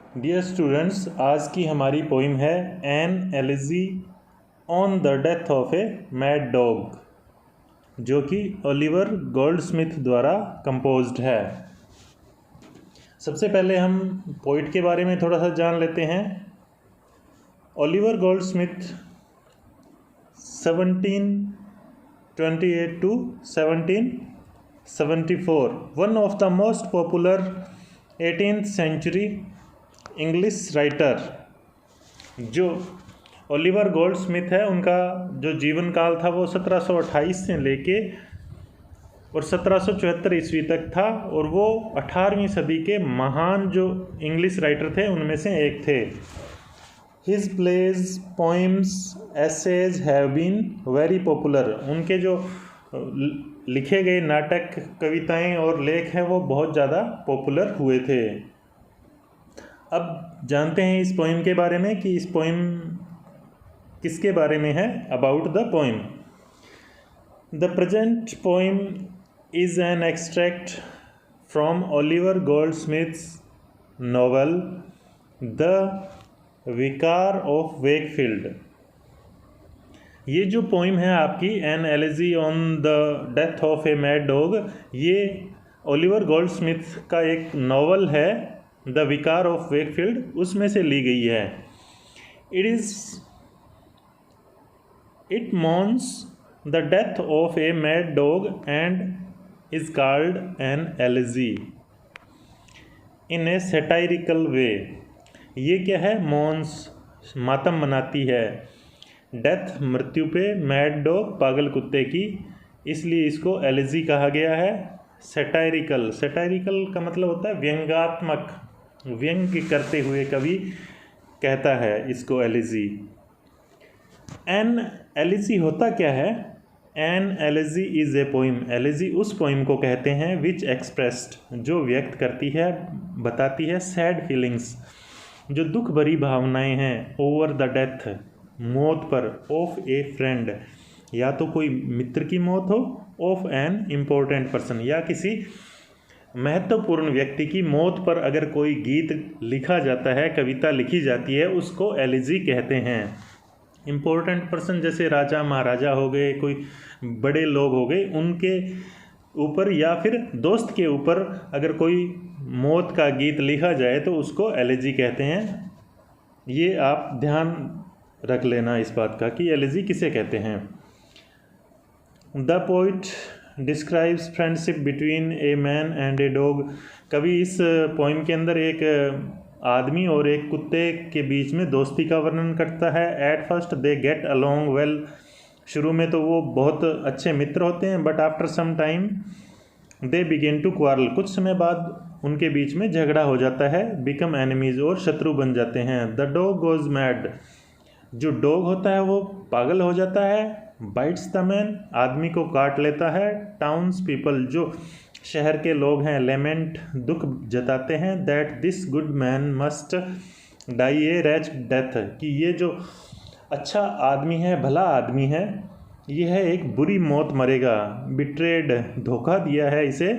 Dear students, आज की हमारी पोइम है N elegy on the death of a mad dog, जो कि ओलिवर गोल्डस्मिथ द्वारा कंपोज्ड है। सबसे पहले हम पोइट के बारे में थोड़ा सा जान लेते हैं। Oliver Goldsmith 1728 to 1774, one of the most popular 18th century English writer. जो ओलिवर गोल्डस्मिथ है, उनका जो जीवन काल था वो 1728 से लेके और 1774 ईस्वी तक था, और वो 18वीं सदी के महान जो इंग्लिश राइटर थे उनमें से एक थे। His plays, poems, essays have been very popular. उनके जो लिखे गए नाटक, कविताएं और लेख हैं वो बहुत ज़्यादा पॉपुलर हुए थे। अब जानते हैं इस पोइम के बारे में कि इस पोइम किसके बारे में है। About the poem. The present poem is an extract from Oliver Goldsmith's novel the vicar of Wakefield. ये जो पोइम है आपकी an elegy on the death of a mad dog, ये ओलिवर गोल्डस्मिथ का एक नॉवल है द विकार ऑफ वेकफील्ड, उसमें से ली गई है। It mourns the death of a mad dog and is called an elegy in a satirical way. ये क्या है? मॉन्स, मातम मनाती है। डेथ, मृत्यु पे। मैड डॉग, पागल कुत्ते की, इसलिए इसको एलिजी कहा गया है। सैटायरिकल, सैटायरिकल का मतलब होता है व्यंग्यात्मक, व्यंग्य करते हुए कवि कहता है इसको एलिजी। एन एलिजी होता क्या है? An elegy is a poem. Elegy उस पोइम को कहते हैं विच एक्सप्रेस्ड, जो व्यक्त करती है, बताती है सैड फीलिंग्स, जो दुख भरी भावनाएं हैं, ओवर द डेथ, मौत पर, ऑफ ए फ्रेंड, या तो कोई मित्र की मौत हो, ऑफ एन इम्पोर्टेंट पर्सन, या किसी महत्वपूर्ण व्यक्ति की मौत पर अगर कोई गीत लिखा जाता है, कविता लिखी जाती है, उसको एलिजी कहते हैं। इम्पोर्टेंट पर्सन जैसे राजा महाराजा हो गए, कोई बड़े लोग हो गए, उनके ऊपर या फिर दोस्त के ऊपर अगर कोई मौत का गीत लिखा जाए तो उसको एलिजी कहते हैं। ये आप ध्यान रख लेना इस बात का कि एलिजी किसे कहते हैं। The poet describes friendship between a man and a dog. कवि इस पोइम के अंदर एक आदमी और एक कुत्ते के बीच में दोस्ती का वर्णन करता है। At first they get along well. शुरू में तो वो बहुत अच्छे मित्र होते हैं, but after some time they begin to quarrel. कुछ समय बाद उनके बीच में झगड़ा हो जाता है। बिकम एनिमीज, और शत्रु बन जाते हैं। The dog goes mad. जो डॉग होता है वो पागल हो जाता है। बाइट्स द मैन, आदमी को काट लेता है। टाउन्स पीपल, जो शहर के लोग हैं, लेमेंट, दुख जताते हैं। That this good man must die a wretch death, कि ये जो अच्छा आदमी है, भला आदमी है, यह है एक बुरी मौत मरेगा। बिट्रेड, धोखा दिया है इसे।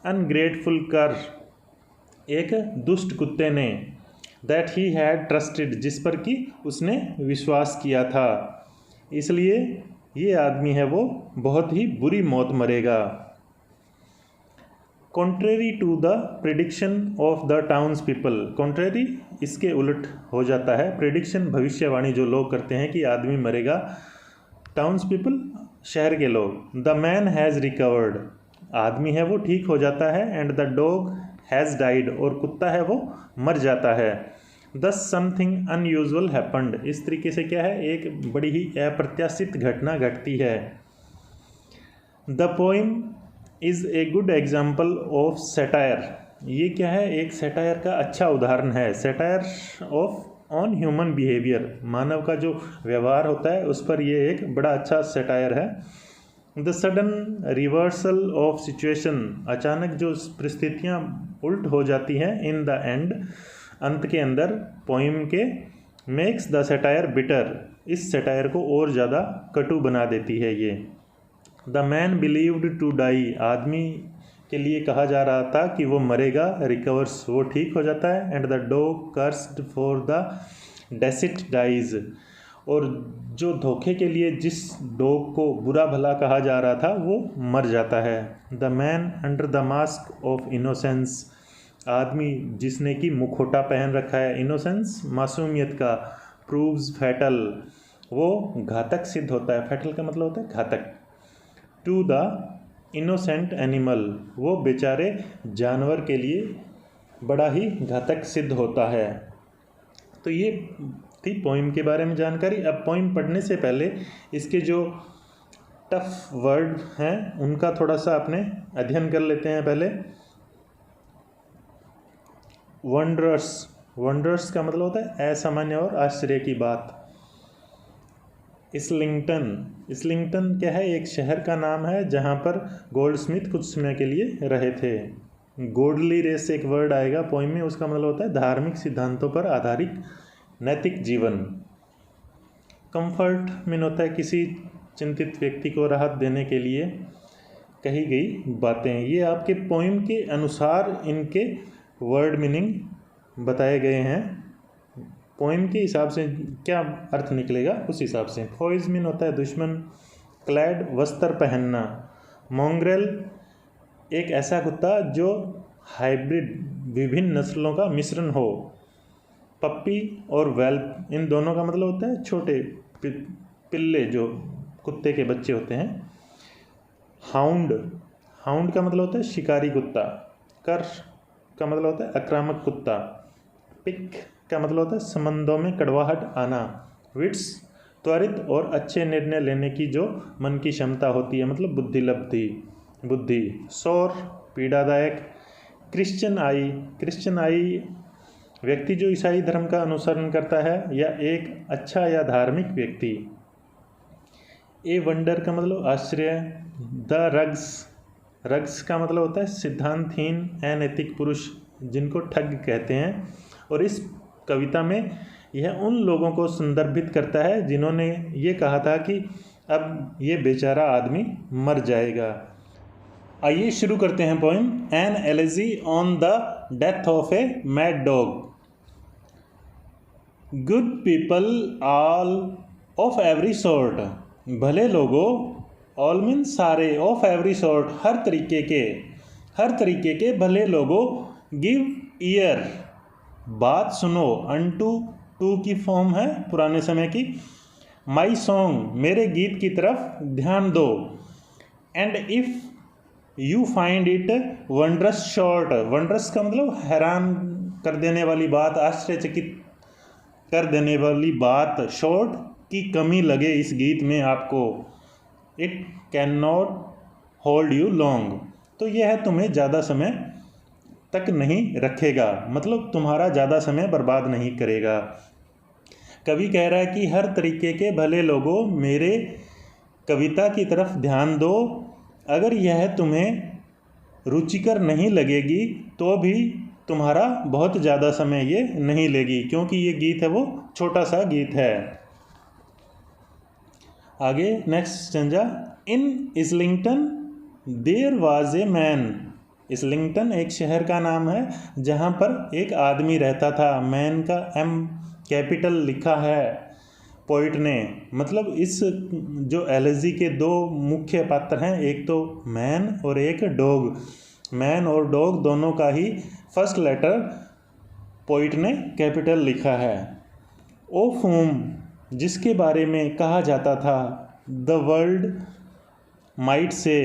अनग्रेटफुल कर, एक दुष्ट कुत्ते ने। दैट ही हैड ट्रस्टेड, जिस पर कि उसने विश्वास किया था, इसलिए ये आदमी है वो बहुत ही बुरी मौत मरेगा। Contrary to the prediction of the towns people. Contrary, इसके उलट हो जाता है। प्रिडिक्शन, भविष्यवाणी जो लोग करते हैं कि आदमी मरेगा। टाउन्स पीपल, शहर के लोग। द मैन हैज़ रिकवर्ड, आदमी है वो ठीक हो जाता है। And the dog has died, और कुत्ता है वो मर जाता है। दस समथिंग अनयूजुअल हैपन्ड, इस तरीके से क्या है, एक बड़ी ही अप्रत्याशित घटना घटती है। The poem is a good example of satire. ये क्या है? एक सेटायर का अच्छा उदाहरण है। Satire of on human behaviour, मानव का जो व्यवहार होता है उस पर ये एक बड़ा अच्छा सेटायर है। The sudden reversal of situation, अचानक जो परिस्थितियाँ उल्ट हो जाती हैं। इन द एंड, अंत के अंदर पोइम के, मेक्स द सेटायर बिटर, इस सेटायर को और ज़्यादा कटु बना देती है ये। The man believed to die, आदमी के लिए कहा जा रहा था कि वो मरेगा, रिकवर्स, वो ठीक हो जाता है। And the dog cursed for the deceit dies, और जो धोखे के लिए जिस डॉग को बुरा भला कहा जा रहा था वो मर जाता है। The man under the mask of innocence, आदमी जिसने कि मुखौटा पहन रखा है, इनोसेंस मासूमियत का, प्रूव्स फैटल, वो घातक सिद्ध होता है। फैटल का मतलब होता है घातक। टू द इनोसेंट एनिमल, वो बेचारे जानवर के लिए बड़ा ही घातक सिद्ध होता है। तो ये थी पोइम के बारे में जानकारी। अब पोइम पढ़ने से पहले इसके जो टफ वर्ड हैं उनका थोड़ा सा अपने अध्ययन कर लेते हैं पहले। वंडरस, वंडरस का मतलब होता है असामान्य और आश्चर्य की बात। इस्लिंगटन, इस्लिंगटन क्या है, एक शहर का नाम है जहाँ पर गोल्डस्मिथ कुछ समय के लिए रहे थे। गोडली रेस एक वर्ड आएगा पोइम में, उसका मतलब होता है धार्मिक सिद्धांतों पर आधारित नैतिक जीवन। कंफर्ट मीन होता है किसी चिंतित व्यक्ति को राहत देने के लिए कही गई बातें। ये आपके पोइम के अनुसार इनके वर्ड मीनिंग बताए गए हैं। पोइम के हिसाब से क्या अर्थ निकलेगा उस हिसाब से। फोइज मीन होता है दुश्मन। क्लैड वस्त्र पहनना। मोंग्रेल एक ऐसा कुत्ता जो हाइब्रिड विभिन्न नस्लों का मिश्रण हो। पप्पी और वेल्प, इन दोनों का मतलब होता है छोटे पिल्ले जो कुत्ते के बच्चे होते हैं। हाउंड, हाउंड का मतलब होता है शिकारी कुत्ता। कर का मतलब होता है आक्रामक कुत्ता। पिक का मतलब होता है संबंधों में कड़वाहट आना। विट्स त्वरित और अच्छे निर्णय लेने की जो मन की क्षमता होती है, मतलब बुद्धिलब्धि, बुद्धि। शोर पीड़ादायक। क्रिश्चियन आई, क्रिश्चियन आई व्यक्ति जो ईसाई धर्म का अनुसरण करता है या एक अच्छा या धार्मिक व्यक्ति। ए वंडर का मतलब आश्चर्य। द रग्स, रग्स का मतलब होता है सिद्धांतहीन अनैतिक पुरुष जिनको ठग कहते हैं। और इस कविता में यह उन लोगों को संदर्भित करता है जिन्होंने ये कहा था कि अब ये बेचारा आदमी मर जाएगा। आइए शुरू करते हैं poem. An elegy on the death of a mad dog. Good people all of every sort, भले लोगों, ऑल मीन सारे, ऑफ एवरी सॉर्ट हर तरीके के, हर तरीके के भले लोगों। गिव ईयर, बात सुनो। अनटू, टू की फॉर्म है पुराने समय की। माई सॉन्ग, मेरे गीत की तरफ ध्यान दो। And if you find it wondrous short, wondrous का मतलब हैरान कर देने वाली बात, आश्चर्यचकित कर देने वाली बात। शॉर्ट की कमी लगे इस गीत में आपको। It can not hold you long, तो यह तुम्हें ज़्यादा समय तक नहीं रखेगा, मतलब तुम्हारा ज़्यादा समय बर्बाद नहीं करेगा। कवि कह रहा है कि हर तरीके के भले लोगों मेरे कविता की तरफ ध्यान दो। अगर यह तुम्हें रुचिकर नहीं लगेगी तो भी तुम्हारा बहुत ज़्यादा समय ये नहीं लेगी, क्योंकि ये गीत है वो छोटा सा गीत है। आगे next stanza. In Islington there was a man, Islington एक शहर का नाम है जहाँ पर एक आदमी रहता था। मैन का एम कैपिटल लिखा है पोइट ने, मतलब इस जो एलेजी के दो मुख्य पात्र हैं, एक तो मैन और एक डॉग। मैन और डॉग दोनों का ही फर्स्ट लेटर पोइट ने कैपिटल लिखा है। ऑफ होम, जिसके बारे में कहा जाता था। The world might say,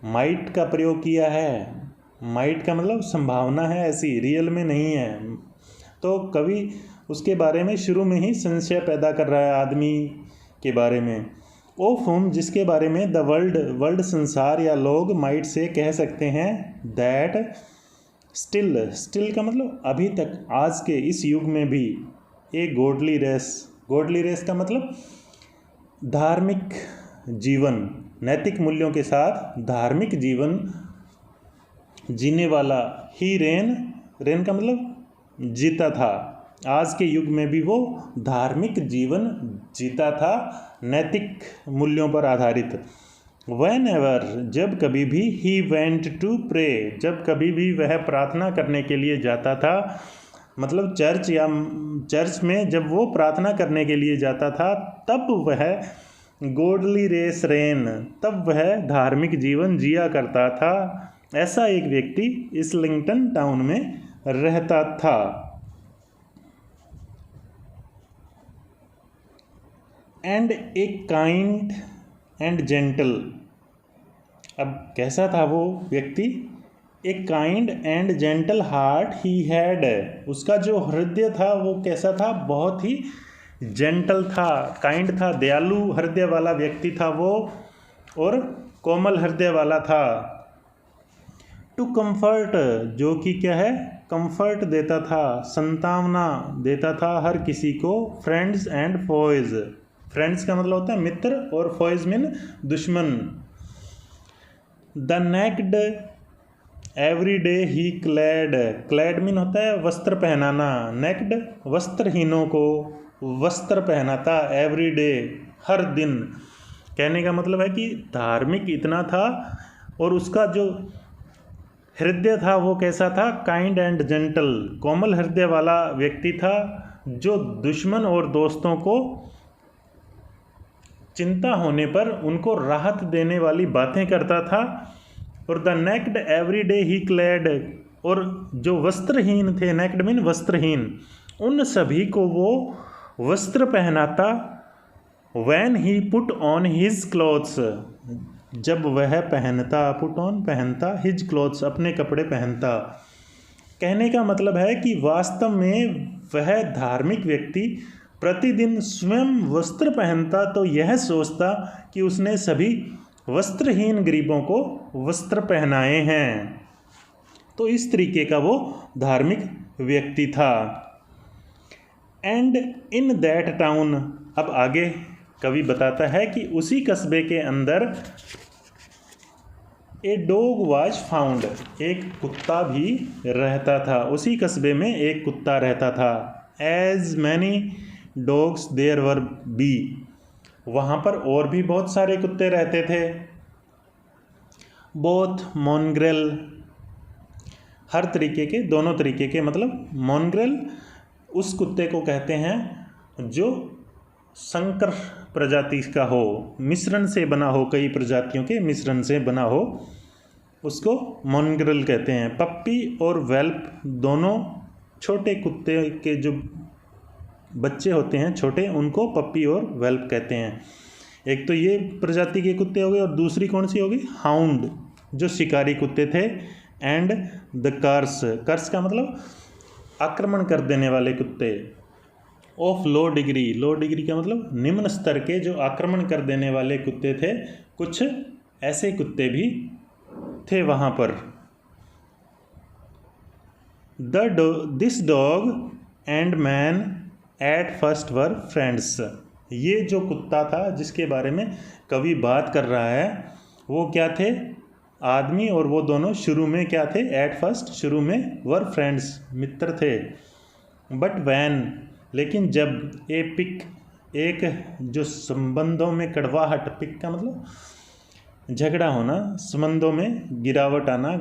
might का प्रयोग किया है। माइट का मतलब संभावना है ऐसी, रियल में नहीं है। तो कवि उसके बारे में शुरू में ही संशय पैदा कर रहा है आदमी के बारे में। ऑफ होम, जिसके बारे में द वर्ल्ड, वर्ल्ड संसार या लोग माइट से कह सकते हैं। दैट स्टिल, स्टिल का मतलब अभी तक, आज के इस युग में भी। ए गॉडली रेस, गॉडली रेस का मतलब धार्मिक जीवन, नैतिक मूल्यों के साथ धार्मिक जीवन जीने वाला ही रेन, रेन का मतलब जीता था। आज के युग में भी वो धार्मिक जीवन जीता था, नैतिक मूल्यों पर आधारित। वेन एवर जब कभी भी, ही वेंट टू प्रे जब कभी भी वह प्रार्थना करने के लिए जाता था, मतलब चर्च में जब वो प्रार्थना करने के लिए जाता था, तब वह गॉडली रेस रेन तब वह धार्मिक जीवन जिया करता था। ऐसा एक व्यक्ति इस्लिंगटन टाउन में रहता था। And a kind and gentle, अब कैसा था वो व्यक्ति? A kind and gentle heart he had, उसका जो हृदय था वो कैसा था? बहुत ही जेंटल था, काइंड था, दयालु हृदय वाला व्यक्ति था वो, और कोमल हृदय वाला था। टू कंफर्ट, जो कि क्या है? कंफर्ट देता था, संतावना देता था हर किसी को। फ्रेंड्स एंड फॉयज, फ्रेंड्स का मतलब होता है मित्र, और फॉयज मीन दुश्मन। The naked every day he clad, clad mean होता है वस्त्र पहनाना, नेक्ड वस्त्रहीनों को वस्त्र पहनाता, एवरी डे हर दिन। कहने का मतलब है कि धार्मिक इतना था, और उसका जो हृदय था वो कैसा था? काइंड एंड जेंटल, कोमल हृदय वाला व्यक्ति था, जो दुश्मन और दोस्तों को चिंता होने पर उनको राहत देने वाली बातें करता था। और the naked every day he clad, और जो वस्त्रहीन थे, नेक्ड मीन वस्त्रहीन, उन सभी को वो वस्त्र पहनाता। When he put on his clothes, जब वह पहनता, पुट ऑन पहनता, हिज क्लॉथ्स अपने कपड़े पहनता। कहने का मतलब है कि वास्तव में वह धार्मिक व्यक्ति प्रतिदिन स्वयं वस्त्र पहनता तो यह सोचता कि उसने सभी वस्त्रहीन गरीबों को वस्त्र पहनाए हैं। तो इस तरीके का वो धार्मिक व्यक्ति था। एंड इन दैट टाउन, अब आगे कवि बताता है कि उसी कस्बे के अंदर ए डॉग वाज फाउंड, एक कुत्ता भी रहता था। उसी कस्बे में एक कुत्ता रहता था। As many dogs there were be, वहाँ पर और भी बहुत सारे कुत्ते रहते थे। बोथ मोनग्रेल, हर तरीके के, दोनों तरीके के, मतलब मोनग्रेल उस कुत्ते को कहते हैं जो संकर प्रजाति का हो, मिश्रण से बना हो, कई प्रजातियों के मिश्रण से बना हो, उसको मोनग्रेल कहते हैं। पप्पी और वेल्प, दोनों छोटे कुत्ते के जो बच्चे होते हैं छोटे, उनको पप्पी और वेल्प कहते हैं। एक तो ये प्रजाति के कुत्ते हो गए, और दूसरी कौन सी होगी? हाउंड, जो शिकारी कुत्ते थे। एंड द कर्स, कर्स का मतलब आक्रमण कर देने वाले कुत्ते। Of low degree, low degree का मतलब निम्न स्तर के, जो आक्रमण कर देने वाले कुत्ते थे। कुछ ऐसे कुत्ते भी थे वहाँ पर। This dog and man at first were friends, ये जो कुत्ता था जिसके बारे में कवि बात कर रहा है, वो क्या थे? आदमी, और वो दोनों शुरू में क्या थे? एट फर्स्ट, शुरू में, वर फ्रेंड्स, मित्र थे। बट वैन, लेकिन जब, ए पिक, एक जो संबंधों में कड़वाहट, पिक का मतलब झगड़ा होना, संबंधों में गिरावट आना,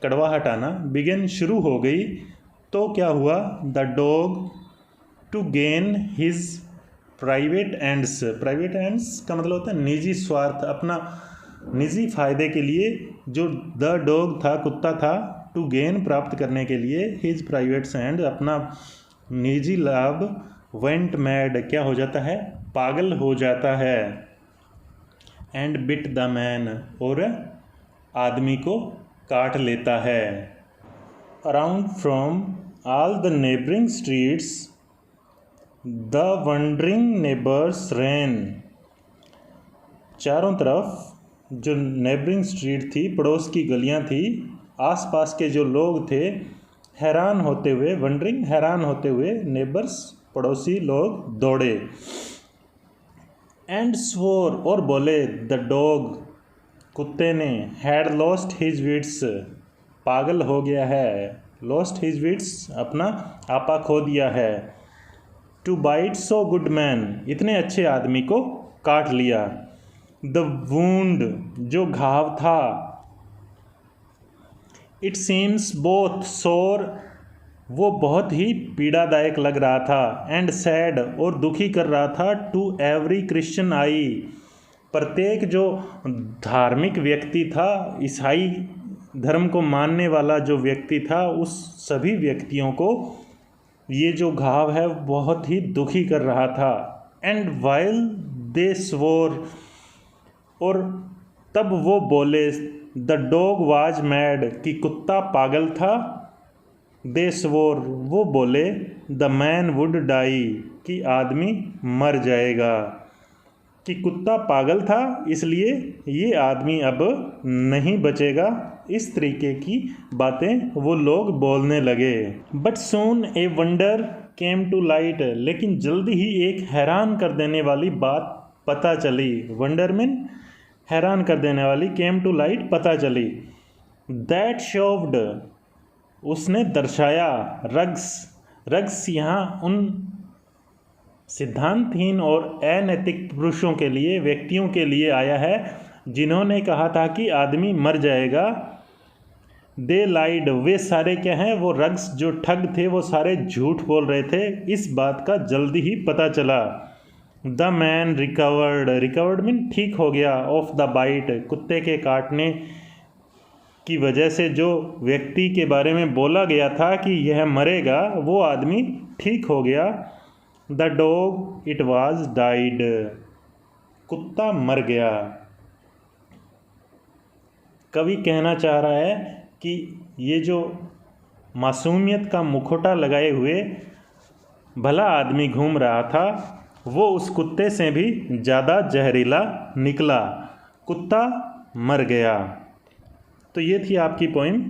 कड़वाहट आना, बिगिन शुरू हो गई, तो क्या हुआ? The dog to gain his private ends, private ends का मतलब होता है निजी स्वार्थ, अपना निजी फायदे के लिए, जो द डॉग था, कुत्ता था, टू गेन प्राप्त करने के लिए, हिज प्राइवेट एंड, अपना निजी लाभ, वेंट मैड, क्या हो जाता है? पागल हो जाता है। एंड बिट द मैन, और आदमी को काट लेता है। Around from all the neighbouring streets the wandering neighbours ran, चारों तरफ जो नेबरिंग स्ट्रीट थी, पड़ोस की गलियां थी, आसपास के जो लोग थे, हैरान होते हुए, वंडरिंग हैरान होते हुए, नेबर्स पड़ोसी लोग दौड़े। एंड स्वोर, और बोले, द डॉग, कुत्ते ने, हैड लॉस्ट हिज विट्स, पागल हो गया है, लॉस्ट हिज विट्स, अपना आपा खो दिया है, to bite so good man, इतने अच्छे आदमी को काट लिया। द वुंड जो घाव था, इट सीम्स बोथ सोर वो बहुत ही पीड़ादायक लग रहा था, एंड सैड और दुखी कर रहा था, टू एवरी क्रिश्चियन आई प्रत्येक जो धार्मिक व्यक्ति था, ईसाई धर्म को मानने वाला जो व्यक्ति था, उस सभी व्यक्तियों को ये जो घाव है बहुत ही दुखी कर रहा था। एंड वाइल दे स्वोर और तब वो बोले, द डॉग वाज मैड कि कुत्ता पागल था, दे स्वोर वो बोले, द मैन वुड डाई कि आदमी मर जाएगा, कि कुत्ता पागल था इसलिए ये आदमी अब नहीं बचेगा। इस तरीके की बातें वो लोग बोलने लगे। But soon a wonder came to light लेकिन जल्दी ही एक हैरान कर देने वाली बात पता चली। वंडर मीन हैरान कर देने वाली, केम टू लाइट पता चली। दैट शोव्ड उसने दर्शाया, रग्स यहाँ उन सिद्धांतहीन और अनैतिक पुरुषों के लिए, व्यक्तियों के लिए आया है जिन्होंने कहा था कि आदमी मर जाएगा। दे लाइड वे सारे क्या हैं, वो रग्स जो ठग थे वो सारे झूठ बोल रहे थे। इस बात का जल्दी ही पता चला। द मैन रिकवर्ड मीन ठीक हो गया, ऑफ द बाइट कुत्ते के काटने की वजह से जो व्यक्ति के बारे में बोला गया था कि यह मरेगा, वो आदमी ठीक हो गया। The dog it was died कुत्ता मर गया। कवि कहना चाह रहा है कि ये जो मासूमियत का मुखौटा लगाए हुए भला आदमी घूम रहा था वो उस कुत्ते से भी ज़्यादा जहरीला निकला, कुत्ता मर गया। तो ये थी आपकी पोइम।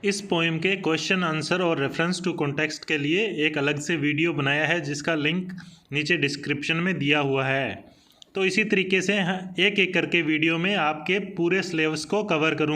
इस पोइम के क्वेश्चन आंसर और रेफरेंस टू कॉन्टेक्स्ट के लिए एक अलग से वीडियो बनाया है जिसका लिंक नीचे डिस्क्रिप्शन में दिया हुआ है। तो इसी तरीके से एक एक करके वीडियो में आपके पूरे सिलेबस को कवर करूँ।